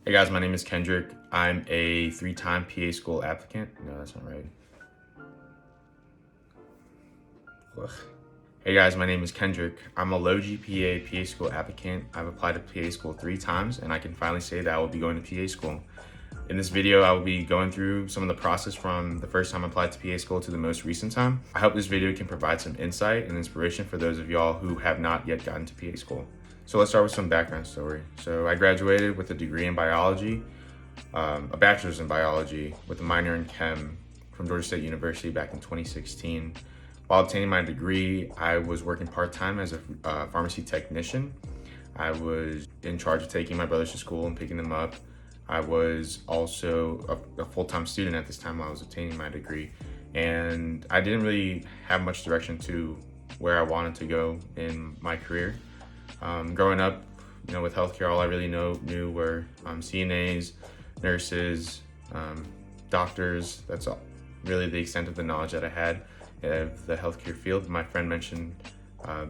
Hey guys, my name is Kendrick. I'm a 3-time PA School applicant. No, that's not right. Ugh. Hey guys, my name is Kendrick. I'm a low GPA PA School applicant. I've applied to PA School 3 times, and I can finally say that I will be going to PA School. In this video, I will be going through some of the process from the first time I applied to PA School to the most recent time. I hope this video can provide some insight and inspiration for those of y'all who have not yet gotten to PA School. So let's start with some background story. So I graduated with a degree in biology, a bachelor's in biology with a minor in chem from Georgia State University back in 2016. While obtaining my degree, I was working part-time as a pharmacy technician. I was in charge of taking my brothers to school and picking them up. I was also a full-time student at this time while I was obtaining my degree. And I didn't really have much direction to where I wanted to go in my career. Growing up, with healthcare, all I really knew were CNAs, nurses, doctors. That's all, really the extent of the knowledge that I had of the healthcare field. My friend mentioned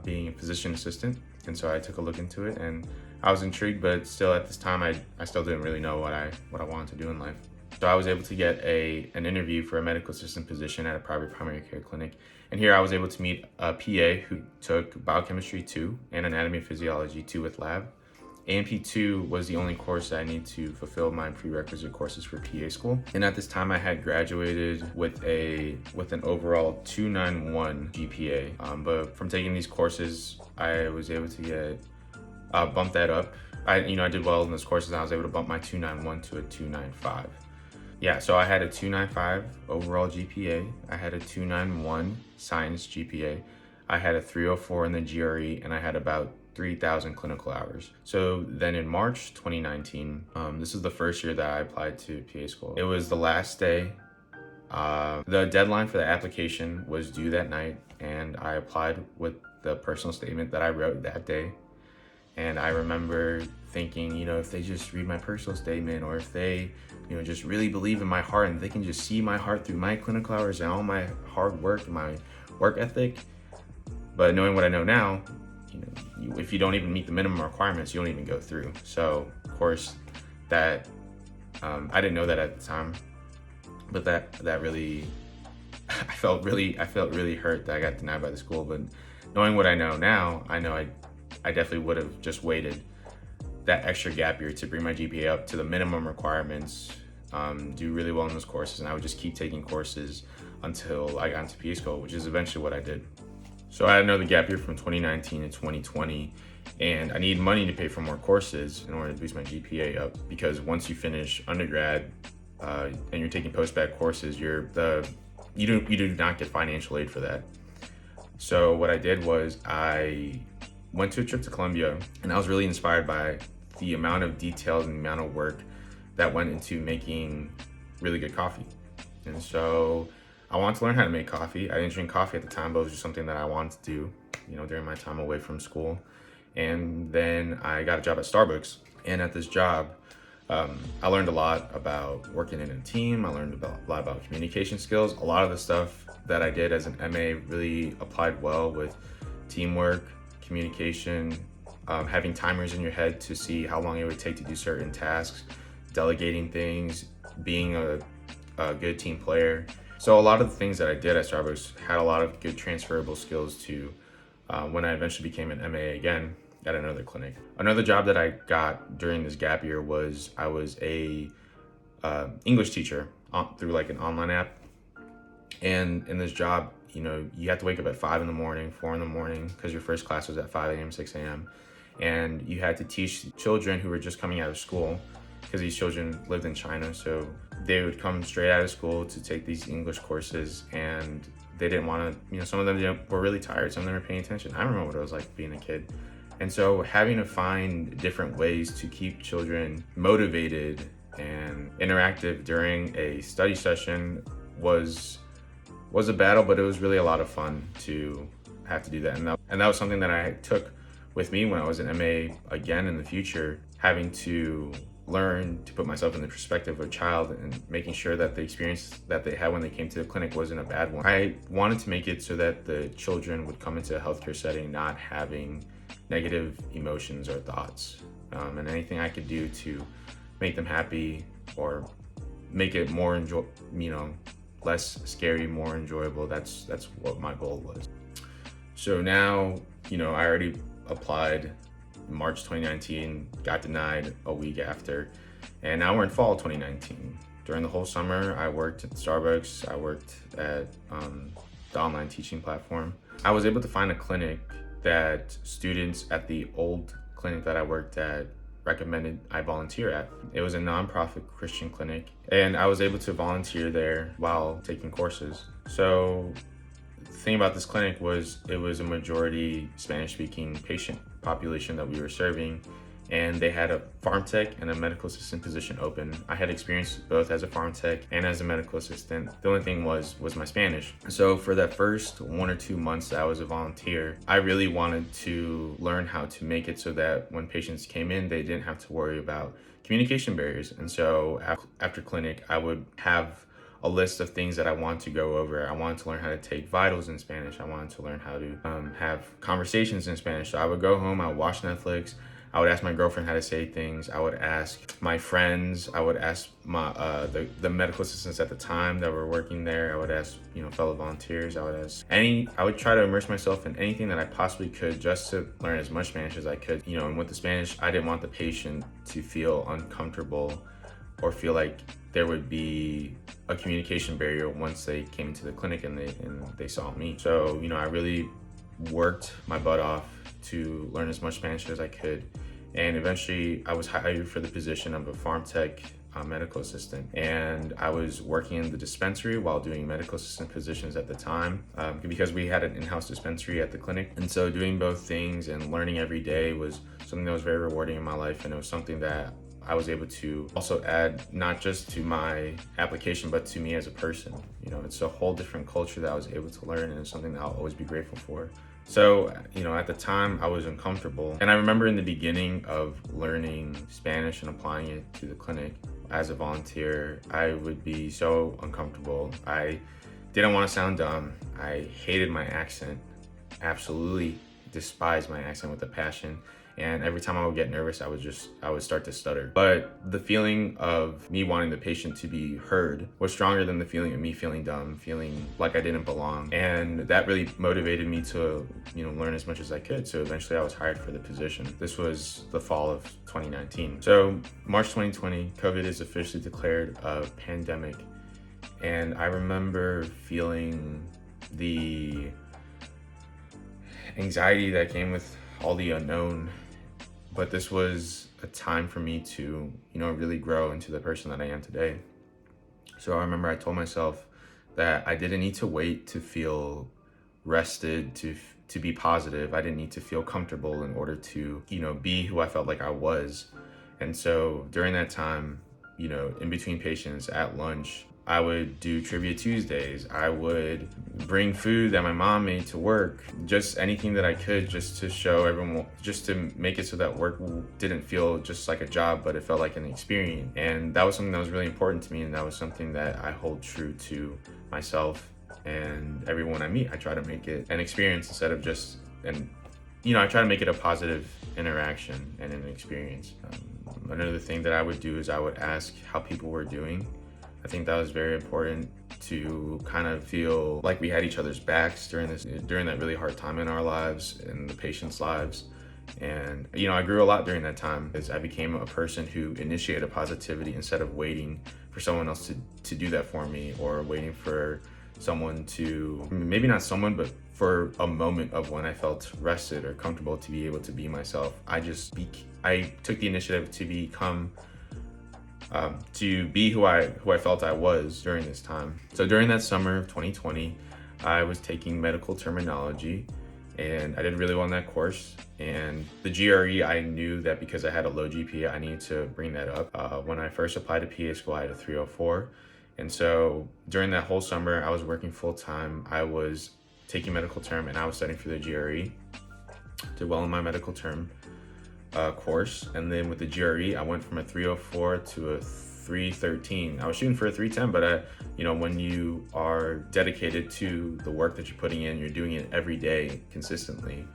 being a physician assistant, and so I took a look into it, and I was intrigued, but still at this time, I still didn't really know what I wanted to do in life. So I was able to get an interview for a medical assistant position at a private primary care clinic. And here I was able to meet a PA who took Biochemistry 2 and Anatomy and Physiology 2 with lab. AMP 2 was the only course that I need to fulfill my prerequisite courses for PA school. And at this time I had graduated with an overall 291 GPA. But from taking these courses, I was able to get bump that up. I did well in those courses, and I was able to bump my 291 to a 295. Yeah, so I had a 295 overall GPA. I had a 291 science GPA. I had a 304 in the GRE, and I had about 3,000 clinical hours. So then in March 2019, this is the first year that I applied to PA school. It was the last day. The deadline for the application was due that night, and I applied with the personal statement that I wrote that day. And I remember thinking, if they just read my personal statement, or if they, just really believe in my heart, and they can just see my heart through my clinical hours and all my hard work and my work ethic. But knowing what I know now, if you don't even meet the minimum requirements, you don't even go through. So of course that, I didn't know that at the time, but that really, I felt really hurt that I got denied by the school. But knowing what I know now, I know I definitely would have just waited that extra gap year to bring my GPA up to the minimum requirements, do really well in those courses, and I would just keep taking courses until I got into PA school, which is eventually what I did. So I had another gap year from 2019 to 2020, and I need money to pay for more courses in order to boost my GPA up, because once you finish undergrad and you're taking post-bac courses, you do not get financial aid for that. So what I did was I went to a trip to Colombia, and I was really inspired by the amount of details and the amount of work that went into making really good coffee. And so I wanted to learn how to make coffee. I didn't drink coffee at the time, but it was just something that I wanted to do, during my time away from school. And then I got a job at Starbucks. And at this job, I learned a lot about working in a team. I learned a lot about communication skills. A lot of the stuff that I did as an MA really applied well with teamwork, communication, having timers in your head to see how long it would take to do certain tasks, delegating things, being a good team player. So a lot of the things that I did at Starbucks had a lot of good transferable skills to when I eventually became an MA again at another clinic. Another job that I got during this gap year was I was a English teacher through like an online app. And in this job, you have to wake up at 5 in the morning, 4 in the morning, because your first class was at 5 a.m., 6 a.m. And you had to teach children who were just coming out of school, because these children lived in China. So they would come straight out of school to take these English courses, and they didn't want to, some of them were really tired. Some of them were paying attention. I remember what it was like being a kid. And so having to find different ways to keep children motivated and interactive during a study session was a battle, but it was really a lot of fun to have to do that. And that was something that I took with me when I was an MA again in the future, having to learn to put myself in the perspective of a child and making sure that the experience that they had when they came to the clinic wasn't a bad one. I wanted to make it so that the children would come into a healthcare setting not having negative emotions or thoughts, and anything I could do to make them happy or make it more less scary, more enjoyable. That's what my goal was. So now, I already applied in March 2019, got denied a week after, and now we're in fall 2019. During the whole summer, I worked at Starbucks, I worked at the online teaching platform. I was able to find a clinic that students at the old clinic that I worked at recommended I volunteer at. It was a nonprofit Christian clinic, and I was able to volunteer there while taking courses. So the thing about this clinic was it was a majority Spanish-speaking patient population that we were serving, and they had a farm tech and a medical assistant position open. I had experience both as a farm tech and as a medical assistant. The only thing was my Spanish. So for that first 1 or 2 months that I was a volunteer, I really wanted to learn how to make it so that when patients came in, they didn't have to worry about communication barriers. And so after clinic, I would have a list of things that I wanted to go over. I wanted to learn how to take vitals in Spanish. I wanted to learn how to have conversations in Spanish. So I would go home, I would watch Netflix, I would ask my girlfriend how to say things. I would ask my friends. I would ask my the medical assistants at the time that were working there. I would ask fellow volunteers. I would try to immerse myself in anything that I possibly could just to learn as much Spanish as I could. And with the Spanish, I didn't want the patient to feel uncomfortable or feel like there would be a communication barrier once they came into the clinic and they saw me. So I really worked my butt off to learn as much Spanish as I could, and eventually I was hired for the position of a farm tech medical assistant, and I was working in the dispensary while doing medical assistant positions at the time because we had an in-house dispensary at the clinic. And so doing both things and learning every day was something that was very rewarding in my life, and it was something that I was able to also add not just to my application but to me as a person. It's a whole different culture that I was able to learn, and it's something that I'll always be grateful for. So, at the time I was uncomfortable. And I remember in the beginning of learning Spanish and applying it to the clinic as a volunteer, I would be so uncomfortable. I didn't want to sound dumb. I hated my accent, absolutely despised my accent with a passion. And every time I would get nervous, I would start to stutter. But the feeling of me wanting the patient to be heard was stronger than the feeling of me feeling dumb, feeling like I didn't belong. And that really motivated me to, learn as much as I could. So eventually I was hired for the position. This was the fall of 2019. So March 2020, COVID is officially declared a pandemic. And I remember feeling the anxiety that came with all the unknown. But this was a time for me to, really grow into the person that I am today. So I remember I told myself that I didn't need to wait to feel rested, to be positive. I didn't need to feel comfortable in order to, be who I felt like I was. And so during that time, in between patients at lunch, I would do Trivia Tuesdays. I would bring food that my mom made to work, just anything that I could, just to show everyone, just to make it so that work didn't feel just like a job, but it felt like an experience. And that was something that was really important to me, and that was something that I hold true to myself and everyone I meet. I try to make it an experience instead of just, I try to make it a positive interaction and an experience. Another thing that I would do is I would ask how people were doing. I think that was very important to kind of feel like we had each other's backs during that really hard time in our lives and the patients' lives. And I grew a lot during that time as I became a person who initiated positivity instead of waiting for someone else to do that for me, or waiting for someone to, maybe not someone, but for a moment of when I felt rested or comfortable to be able to be myself. I took the initiative to become to be who I felt I was during this time. So during that summer of 2020, I was taking medical terminology, and I did really well in that course. And the GRE, I knew that because I had a low GPA, I needed to bring that up. When I first applied to PA school, I had a 304. And so during that whole summer, I was working full time. I was taking medical term, and I was studying for the GRE. Did well in my medical term course, and then with the GRE, I went from a 304 to a 313. I was shooting for a 310, but when you are dedicated to the work that you're putting in, you're doing it every day consistently.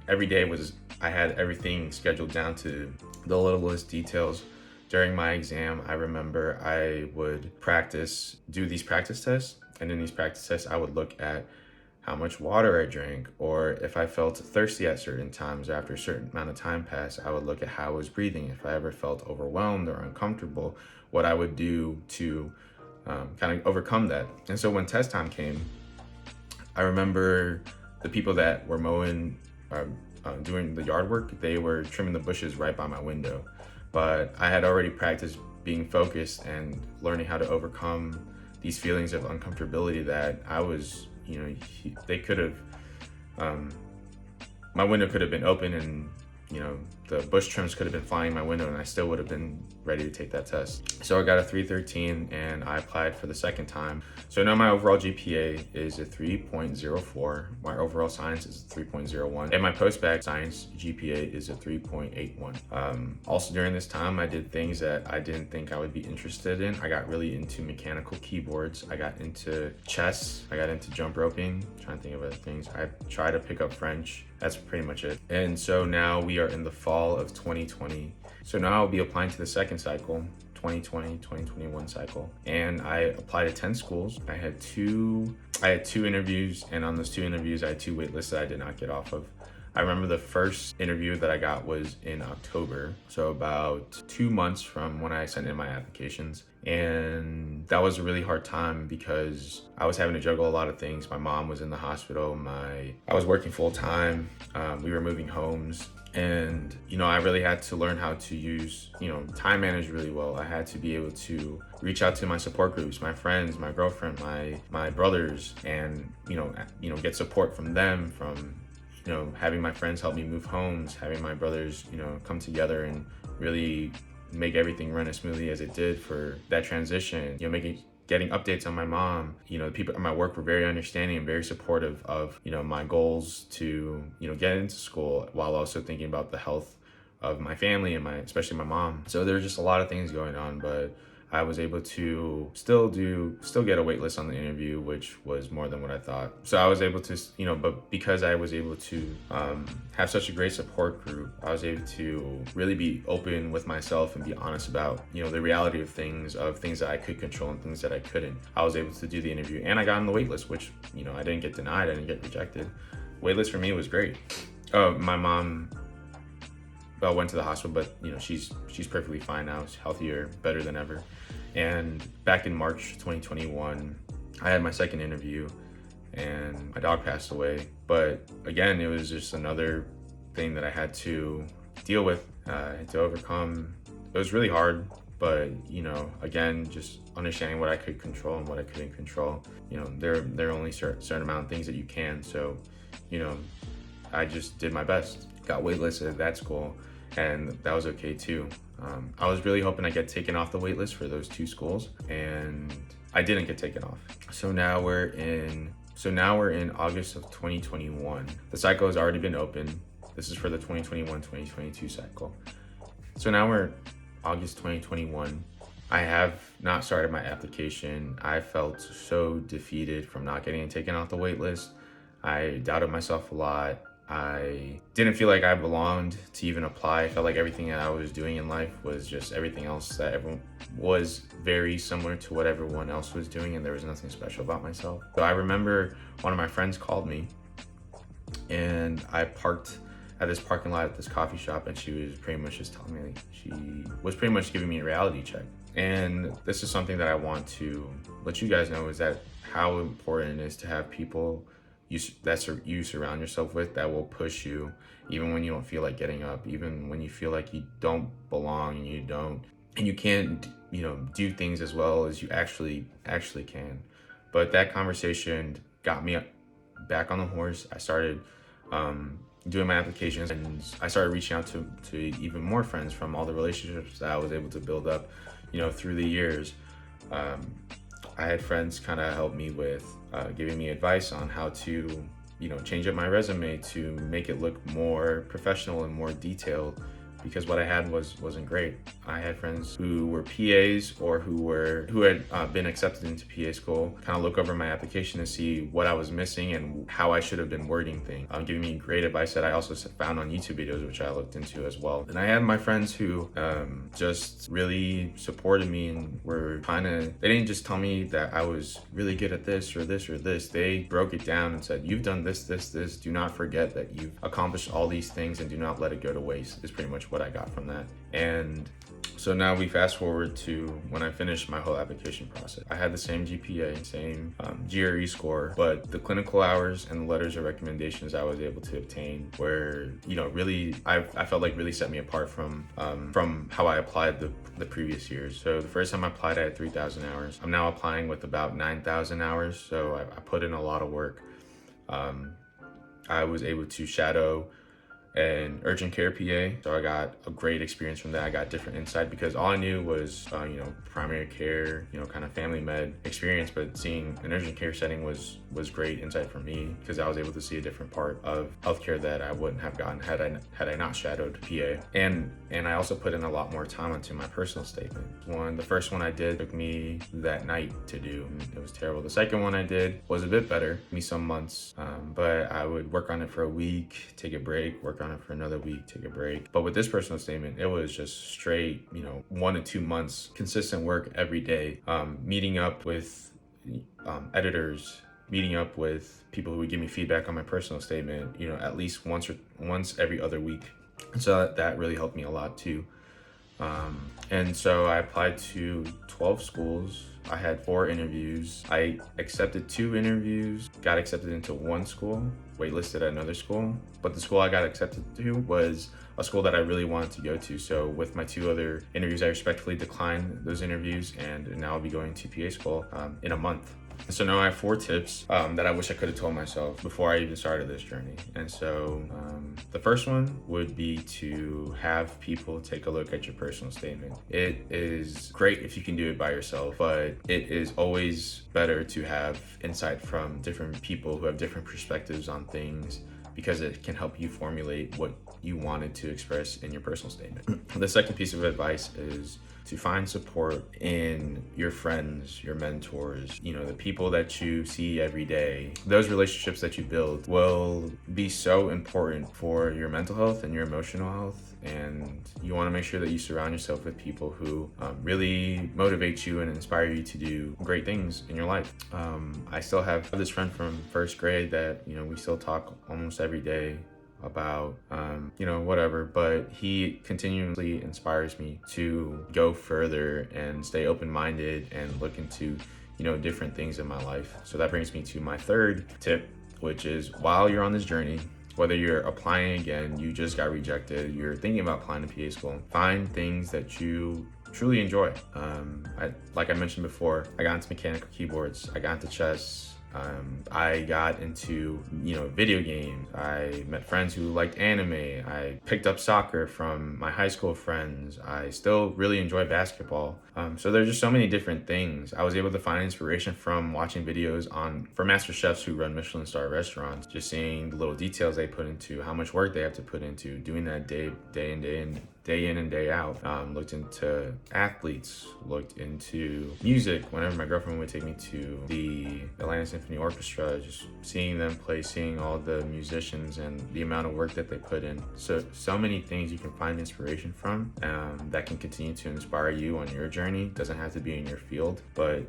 Every day I had everything scheduled down to the littlest details During my exam, I remember I would do these practice tests, and in these practice tests, I would look at how much water I drank, or if I felt thirsty at certain times after a certain amount of time passed, I would look at how I was breathing. If I ever felt overwhelmed or uncomfortable, what I would do to kind of overcome that. And so when test time came, I remember the people that were mowing, doing the yard work, they were trimming the bushes right by my window. But I had already practiced being focused and learning how to overcome these feelings of uncomfortability that I was, they could have, my window could have been open and, the bush trims could have been flying my window and I still would have been ready to take that test. So I got a 313 and I applied for the second time. So now my overall GPA is a 3.04. My overall science is a 3.01. And my post-bac science GPA is a 3.81. Also during this time, I did things that I didn't think I would be interested in. I got really into mechanical keyboards. I got into chess. I got into jump roping. I'm trying to think of other things. I tried to pick up French. That's pretty much it. And so now we are in the fall of 2020. So now I'll be applying to the second cycle, 2020-2021 cycle. And I applied to 10 schools. I had two interviews, and on those two interviews, I had two wait lists that I did not get off of. I remember the first interview that I got was in October, so about 2 months from when I sent in my applications. And that was a really hard time because I was having to juggle a lot of things. My mom was in the hospital, I was working full time, we were moving homes. And, I really had to learn how to use, time manage really well. I had to be able to reach out to my support groups, my friends, my girlfriend, my brothers, and, get support from them, from, having my friends help me move homes, having my brothers, come together and really make everything run as smoothly as it did for that transition, getting updates on my mom. The people at my work were very understanding and very supportive of, my goals to, get into school, while also thinking about the health of my family and especially my mom. So there were just a lot of things going on, but I was able to still get a wait list on the interview, which was more than what I thought. So I was able to, but because I was able to have such a great support group, I was able to really be open with myself and be honest about, the reality of things that I could control and things that I couldn't. I was able to do the interview and I got on the wait list, which, I didn't get denied, I didn't get rejected. Wait list for me was great. My mom went to the hospital, but she's perfectly fine now. She's healthier, better than ever. And back in March 2021, I had my second interview and my dog passed away. But again, it was just another thing that I had to deal with, to overcome. It was really hard, but again, just understanding what I could control and what I couldn't control. There are only certain amount of things that you can. So, I just did my best. Got waitlisted at that school, and that was okay too. I was really hoping I get taken off the wait list for those two schools, and I didn't get taken off. So now we're in August of 2021. The cycle has already been open. This is for the 2021-2022 cycle. So now we're August 2021. I have not started my application. I felt so defeated from not getting taken off the wait list. I doubted myself a lot. I didn't feel like I belonged to even apply. I felt like everything that I was doing in life was just everything else that everyone was very similar to what everyone else was doing, and there was nothing special about myself. So I remember one of my friends called me, and I parked at this parking lot at this coffee shop, and she was pretty much just telling me, she was pretty much giving me a reality check. And this is something that I want to let you guys know, is that how important it is to have people you surround yourself with that will push you even when you don't feel like getting up, even when you feel like you don't belong and you can't do things as well as you actually can. But that conversation got me back on the horse. I started doing my applications, and I started reaching out to even more friends from all the relationships that I was able to build up through the years. I had friends kind of help me with giving me advice on how to, change up my resume to make it look more professional and more detailed because what I had wasn't great. I had friends who were PAs or who had been accepted into PA school kind of look over my application to see what I was missing and how I should have been wording things, giving me great advice that I also found on YouTube videos, which I looked into as well. And I had my friends who just really supported me and were they didn't just tell me that I was really good at this or this or this. They broke it down and said, you've done this. Do not forget that you've accomplished all these things and do not let it go to waste, is pretty much what I got from that. And so now we fast forward to when I finished my whole application process. I had the same GPA, same GRE score, but the clinical hours and the letters of recommendations I was able to obtain were, really, I felt like really set me apart from how I applied the previous years. So the first time I applied, I had 3,000 hours. I'm now applying with about 9,000 hours. So I put in a lot of work. I was able to shadow an urgent care PA, so I got a great experience from that. I got different insight because all I knew was primary care, kind of family med experience, but seeing an urgent care setting was great insight for me because I was able to see a different part of healthcare that I wouldn't have gotten had I not shadowed PA. And I also put in a lot more time into my personal statement. The first one I did took me that night to do, and it was terrible. The second one I did was a bit better, took me some months, but I would work on it for a week, take a break, work on it for another week, take a break. But with this personal statement, it was just straight, 1 to 2 months, consistent work every day, meeting up with editors, meeting up with people who would give me feedback on my personal statement, at least once every other week. And so that really helped me a lot too. And so I applied to 12 schools. I had 4 interviews. I accepted 2 interviews, got accepted into 1 school, waitlisted at another school. But the school I got accepted to was a school that I really wanted to go to. So with my 2 other interviews, I respectfully declined those interviews, and now I'll be going to PA school in a month. So now I have 4 tips that I wish I could have told myself before I even started this journey. And so the first one would be to have people take a look at your personal statement. It is great if you can do it by yourself, but it is always better to have insight from different people who have different perspectives on things, because it can help you formulate what you wanted to express in your personal statement. The second piece of advice is to find support in your friends, your mentors, the people that you see every day. Those relationships that you build will be so important for your mental health and your emotional health. And you want to make sure that you surround yourself with people who really motivate you and inspire you to do great things in your life. I still have this friend from first grade that, we still talk almost every day about whatever, but he continually inspires me to go further and stay open-minded and look into different things in my life. So that brings me to my third tip, which is while you're on this journey, whether you're applying again, you just got rejected, you're thinking about applying to PA school, find things that you truly enjoy. Like I mentioned before, I got into mechanical keyboards, I got into chess, I got into video games. I met friends who liked anime. I picked up soccer from my high school friends. I still really enjoy basketball. So there's just so many different things. I was able to find inspiration from watching videos for master chefs who run Michelin star restaurants, just seeing the little details they put into, how much work they have to put into doing that day in and day out. Looked into athletes, looked into music. Whenever my girlfriend would take me to the Atlanta Symphony Orchestra, just seeing them play, seeing all the musicians and the amount of work that they put in. So many things you can find inspiration from that can continue to inspire you on your journey. Doesn't have to be in your field, but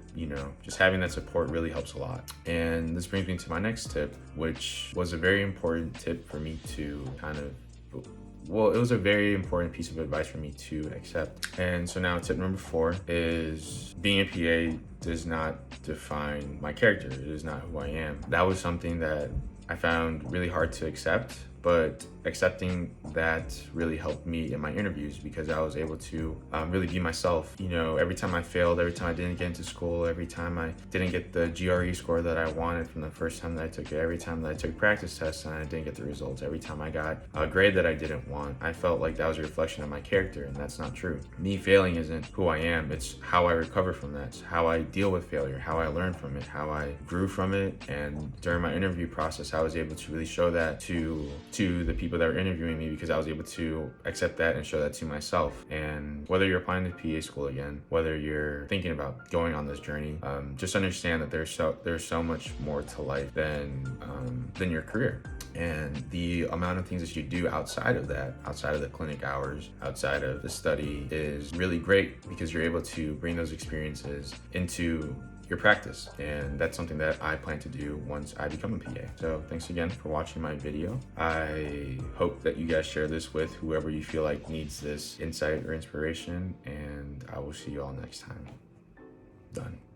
just having that support really helps a lot. And this brings me to my next tip, which was a very important tip for me to it was a very important piece of advice for me to accept. And so now tip number 4 is being a PA does not define my character. It is not who I am. That was something that I found really hard to accept, but accepting that really helped me in my interviews because I was able to really be myself. Every time I failed, every time I didn't get into school, every time I didn't get the GRE score that I wanted from the first time that I took it, every time that I took practice tests and I didn't get the results, every time I got a grade that I didn't want, I felt like that was a reflection of my character, and that's not true. Me failing isn't who I am, it's how I recover from that, it's how I deal with failure, how I learn from it, how I grew from it. And during my interview process, I was able to really show that to to the people that were interviewing me, because I was able to accept that and show that to myself. And whether you're applying to PA school again, whether you're thinking about going on this journey, just understand that there's so much more to life than your career. And the amount of things that you do outside of that, outside of the clinic hours, outside of the study, is really great, because you're able to bring those experiences into your practice. And that's something that I plan to do once I become a PA. So thanks again for watching my video. I hope that you guys share this with whoever you feel like needs this insight or inspiration, and I will see you all next time. Done.